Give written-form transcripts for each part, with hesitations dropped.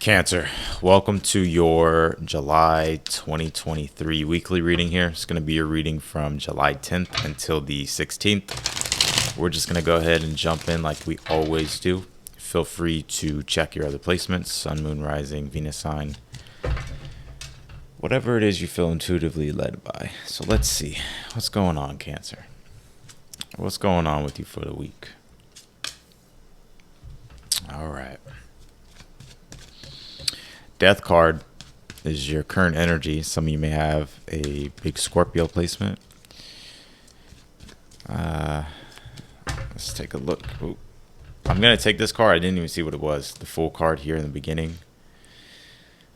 Cancer, welcome to your July 2023 weekly reading here. It's going to be your reading from July 10th until the 16th. We're just going to go ahead and jump in like we always do. Feel free to check your other placements, Sun, Moon, Rising, Venus sign, whatever it is you feel intuitively led by. So let's see. What's going on, Cancer? What's going on with you for the week? All right. Death card is your current energy. Some of you may have a big Scorpio placement. Let's take a look. Ooh. I'm going to take this card. I didn't even see what it was. The full card here in the beginning.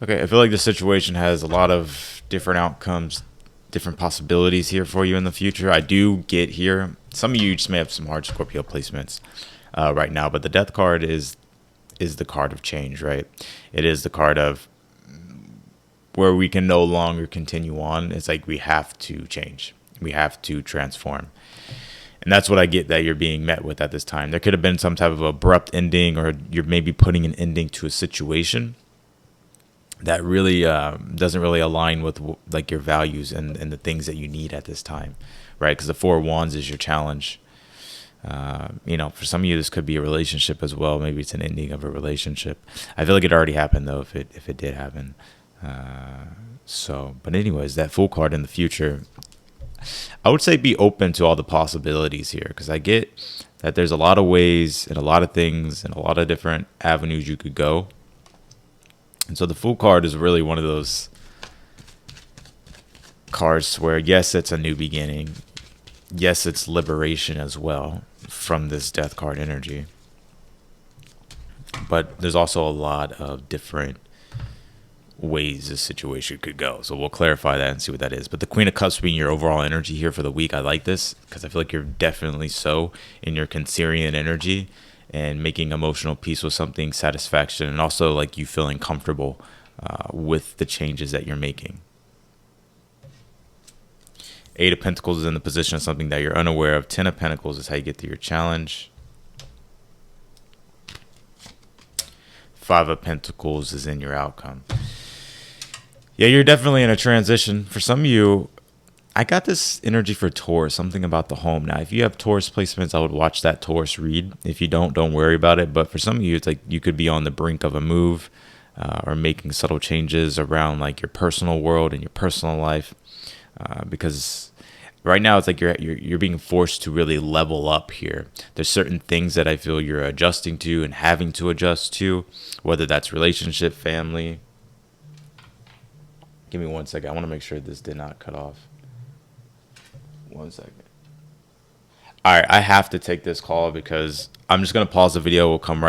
Okay, I feel like the situation has a lot of different outcomes, different possibilities here for you in the future. I do get here. Some of you just may have some hard Scorpio placements right now, but the death card is the card of change, right? It is the card of where we can no longer continue on. It's like we have to change. We have to transform. And that's what I get that you're being met with at this time. There could have been some type of abrupt ending, or you're maybe putting an ending to a situation that really doesn't really align with like your values and the things that you need at this time, right? Because the Four of Wands is your challenge. For some of you, this could be a relationship as well. Maybe it's an ending of a relationship. I feel like it already happened though, if it did happen. But anyways, that Fool card in the future, I would say be open to all the possibilities here, because I get that there's a lot of ways and a lot of things and a lot of different avenues you could go. And so the Fool card is really one of those cards where, yes, it's a new beginning. Yes, it's liberation as well from this death card energy. But there's also a lot of different ways this situation could go. So we'll clarify that and see what that is. But the Queen of Cups being your overall energy here for the week, I like this because I feel like you're definitely so in your Cancerian energy and making emotional peace with something, satisfaction, and also like you feeling comfortable with the changes that you're making. Eight of Pentacles is in the position of something that you're unaware of. Ten of Pentacles is how you get through your challenge. Five of Pentacles is in your outcome. Yeah, you're definitely in a transition. For some of you, I got this energy for Taurus, something about the home. Now, if you have Taurus placements, I would watch that Taurus read. If you don't worry about it. But for some of you, it's like you could be on the brink of a move or making subtle changes around like your personal world and your personal life. Because right now it's like you're being forced to really level up here. There's certain things that I feel you're adjusting to and having to adjust to, whether that's relationship, family. Give me 1 second. I want to make sure this did not cut off. 1 second. All right, I have to take this call because I'm just gonna pause the video. I'm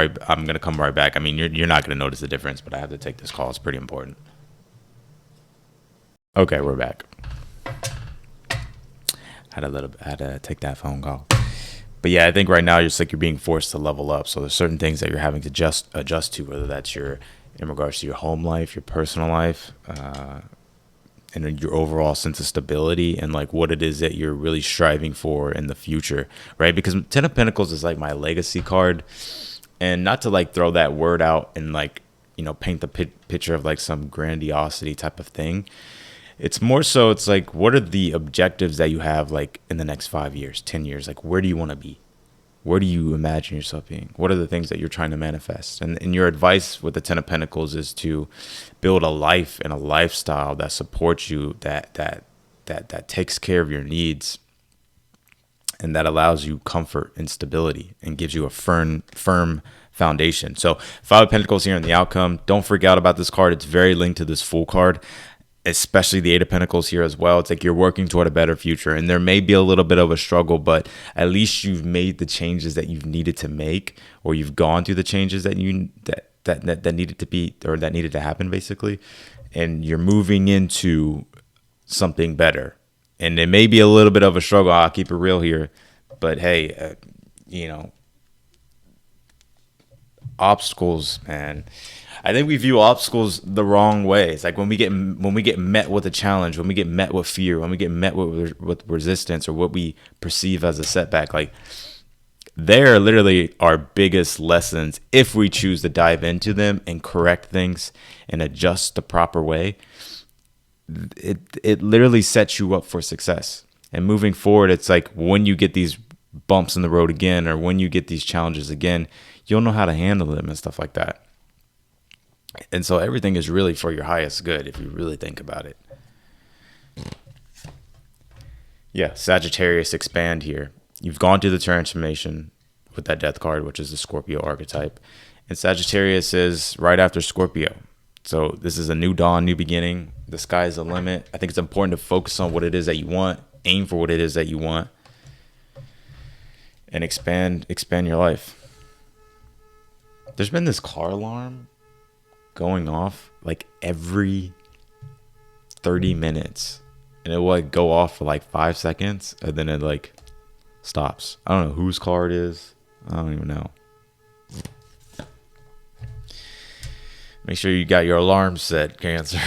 gonna come right back. I mean, you're not gonna notice the difference, but I have to take this call. It's pretty important. Okay, we're back. Had to take that phone call. But yeah, I think right now you're being forced to level up. So there's certain things that you're having to adjust to, whether that's in regards to your home life, your personal life, and your overall sense of stability, and like what it is that you're really striving for in the future, right? Because Ten of Pentacles is like my legacy card, and not to like throw that word out and like, paint the picture of like some grandiosity type of thing. It's more so, it's like, what are the objectives that you have like in the next 5 years, 10 years? Like, where do you want to be? Where do you imagine yourself being? What are the things that you're trying to manifest? And your advice with the Ten of Pentacles is to build a life and a lifestyle that supports you, that takes care of your needs, and that allows you comfort and stability and gives you a firm foundation. So Five of Pentacles here in the outcome. Don't freak out about this card. It's very linked to this Fool card, especially the Eight of Pentacles here as well. It's like you're working toward a better future, and there may be a little bit of a struggle, but at least you've made the changes that you've needed to make, or you've gone through the changes that needed to be, or that needed to happen basically, and you're moving into something better. And it may be a little bit of a struggle. I'll keep it real here, but hey, obstacles, man. I think we view obstacles the wrong way. It's like when we get met with a challenge, when we get met with fear, when we get met with resistance, or what we perceive as a setback, like They're literally our biggest lessons if we choose to dive into them and correct things and adjust the proper way. It literally sets you up for success. And moving forward, it's like when you get these bumps in the road again, or when you get these challenges again, you'll know how to handle them and stuff like that. And so everything is really for your highest good if you really think about it. Yeah, Sagittarius, expand here. You've gone through the transformation with that death card, which is the Scorpio archetype. And Sagittarius is right after Scorpio. So this is a new dawn, new beginning. The sky is the limit. I think it's important to focus on what it is that you want, aim for what it is that you want, and expand your life. There's been this car alarm going off like every 30 minutes. And it will like go off for like 5 seconds and then it like stops. I don't know whose car it is. I don't even know. Make sure you got your alarm set, Cancer.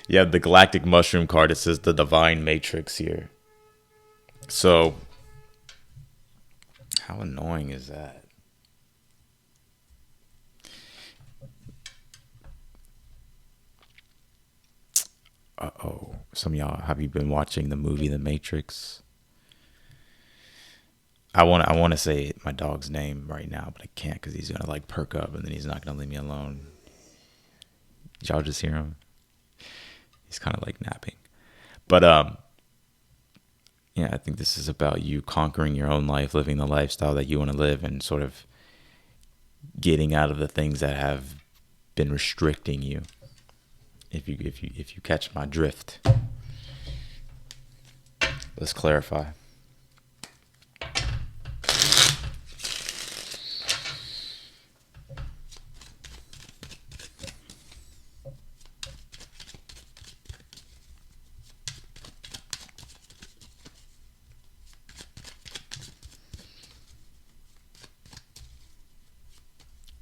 You have the Galactic Mushroom card. It says the Divine Matrix here. So, how annoying is that? Uh-oh. Some of y'all, have you been watching the movie The Matrix? I want to say my dog's name right now, but I can't because he's gonna like perk up and then he's not gonna leave me alone. Did y'all just hear him? He's kind of like napping. But yeah, I think this is about you conquering your own life, living the lifestyle that you want to live, and sort of getting out of the things that have been restricting you. If you catch my drift. Let's clarify.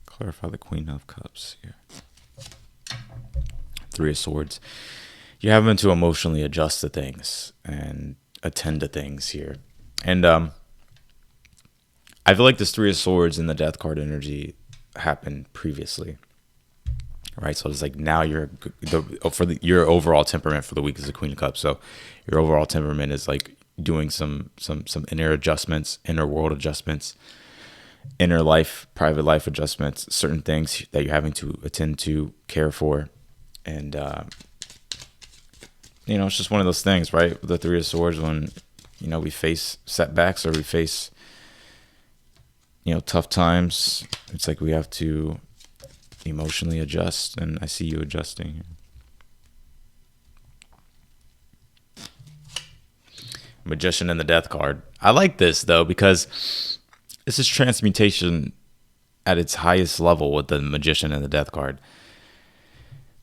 Clarify the Queen of Cups here. Three of Swords. You're having to emotionally adjust to things and attend to things here. And I feel like this Three of Swords and the Death card energy happened previously. Right? So it's like now your overall temperament for the week is the Queen of Cups. So your overall temperament is like doing some inner adjustments, inner world adjustments, inner life, private life adjustments, certain things that you're having to attend to, care for. And, it's just one of those things, right? With the Three of Swords, when, we face setbacks or we face, tough times, it's like we have to emotionally adjust. And I see you adjusting. Magician and the Death card. I like this, though, because this is transmutation at its highest level with the Magician and the Death card.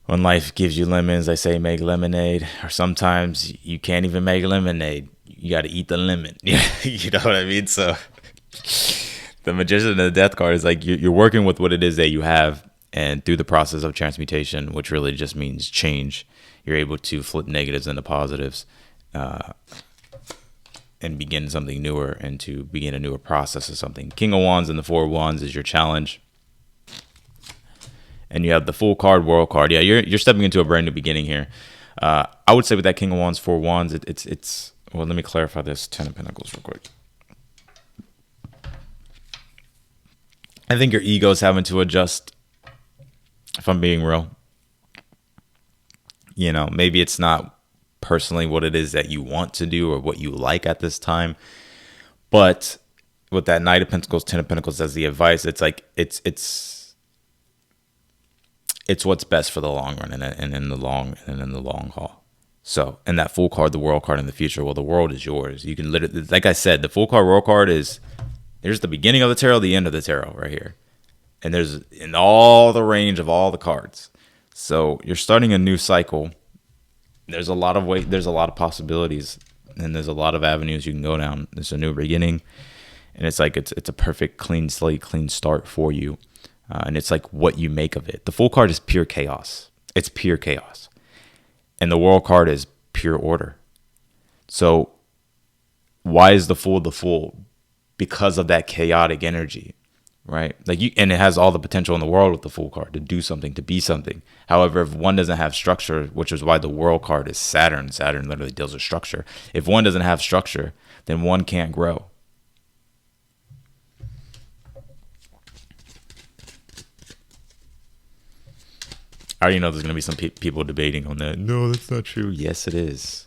When life gives you lemons, they say make lemonade. Or sometimes you can't even make lemonade. You got to eat the lemon. You know what I mean? So the Magician and the Death card is like you're working with what it is that you have. And through the process of transmutation, which really just means change, you're able to flip negatives into positives and begin something newer and to begin a newer process of something. King of Wands and the Four of Wands is your challenge. And you have the Fool card, World card. Yeah, you're stepping into a brand new beginning here. I would say with that King of Wands, Four of Wands, it's well, let me clarify this Ten of Pentacles real quick. I think your ego is having to adjust, if I'm being real. Maybe it's not personally what it is that you want to do or what you like at this time. But with that Knight of Pentacles, Ten of Pentacles as the advice, it's like it's what's best for the long run and in the long haul. So, and that Fool card, the World card in the future, well, the world is yours. You can literally, like I said, the Fool card, World card there's the beginning of the tarot, the end of the tarot right here. And there's in all the range of all the cards. So you're starting a new cycle. There's a lot of possibilities, and there's a lot of avenues you can go down. It's a new beginning, and it's like it's a perfect clean slate, clean start for you. And it's like what you make of it. The Fool card is pure chaos. It's pure chaos. And the World card is pure order. So why is the Fool the Fool? because of that chaotic energy, right? Like you, and it has all the potential in the world with the Fool card to do something, to be something. However, if one doesn't have structure, which is why the World card is Saturn. Saturn literally deals with structure. If one doesn't have structure, then one can't grow. I already know there's going to be some people debating on that. No, that's not true. Yes, it is.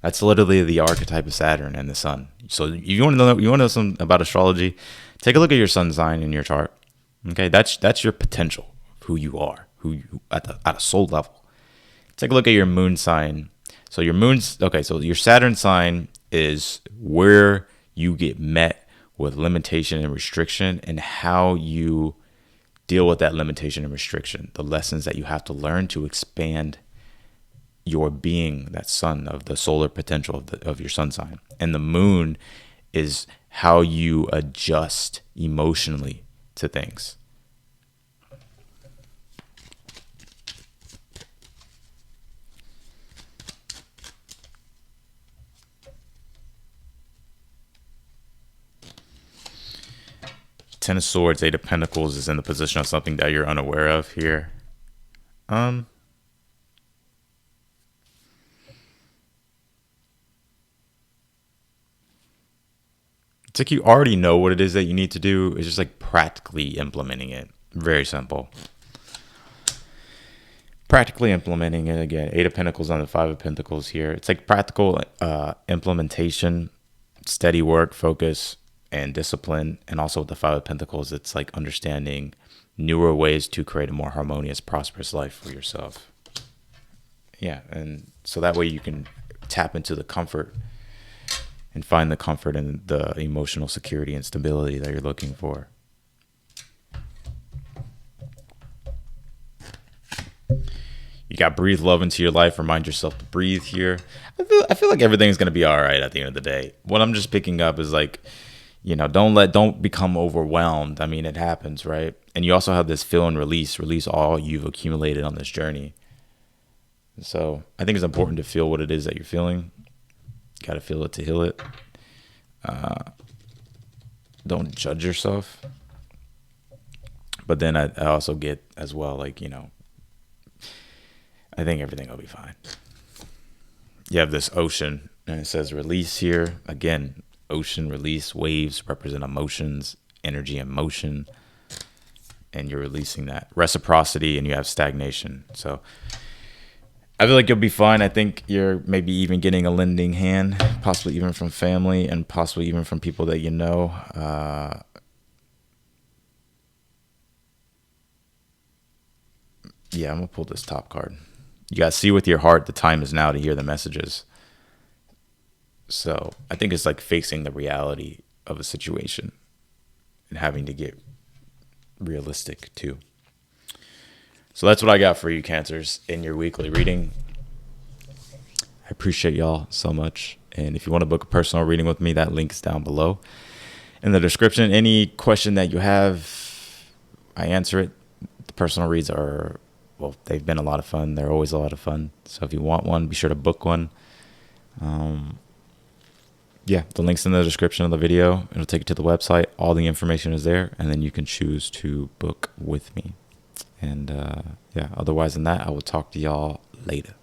That's literally the archetype of Saturn and the sun. So you want to know something about astrology? Take a look at your sun sign in your chart. Okay, that's your potential, who you are, who you at a soul level. Take a look at your moon sign. So your so your Saturn sign is where you get met with limitation and restriction, and how you deal with that limitation and restriction, the lessons that you have to learn to expand your being, that sun of the solar potential of your sun sign. And the moon is how you adjust emotionally to things. Ten of Swords, Eight of Pentacles is in the position of something that you're unaware of here. It's like you already know what it is that you need to do. It's just like practically implementing it. Very simple. Practically implementing it again. Eight of Pentacles on the Five of Pentacles here. It's like practical implementation, steady work, focus, and discipline. And also with the Five of Pentacles, it's like understanding newer ways to create a more harmonious, prosperous life for yourself. Yeah, and so that way you can tap into the comfort and find the comfort and the emotional security and stability that you're looking for. You got breathe love into your life. Remind yourself to breathe here. I feel like everything's going to be all right at the end of the day. What I'm just picking up is like, don't become overwhelmed. I mean, it happens, right? And you also have this feel and release all you've accumulated on this journey. So I think it's important to feel what it is that you're feeling. Got to feel it to heal it. Don't judge yourself. But then I also get as well, like, I think everything will be fine. You have this ocean, and it says release here. Again, ocean, release, waves represent emotions, energy and motion. And you're releasing that. Reciprocity, and you have stagnation. So I feel like you'll be fine. I think you're maybe even getting a lending hand, possibly even from family and possibly even from people that you know. Yeah, I'm going to pull this top card. You got to see with your heart the time is now to hear the messages. So I think it's like facing the reality of a situation and having to get realistic too. So that's what I got for you, Cancers, in your weekly reading. I appreciate y'all so much. And if you want to book a personal reading with me, that link is down below in the description. Any question that you have, I answer it. The personal reads are, well, they've been a lot of fun. They're always a lot of fun. So if you want one, be sure to book one. Yeah, the link's in the description of the video. It'll take you to the website. All the information is there. And then you can choose to book with me. And yeah, otherwise than that, I will talk to y'all later.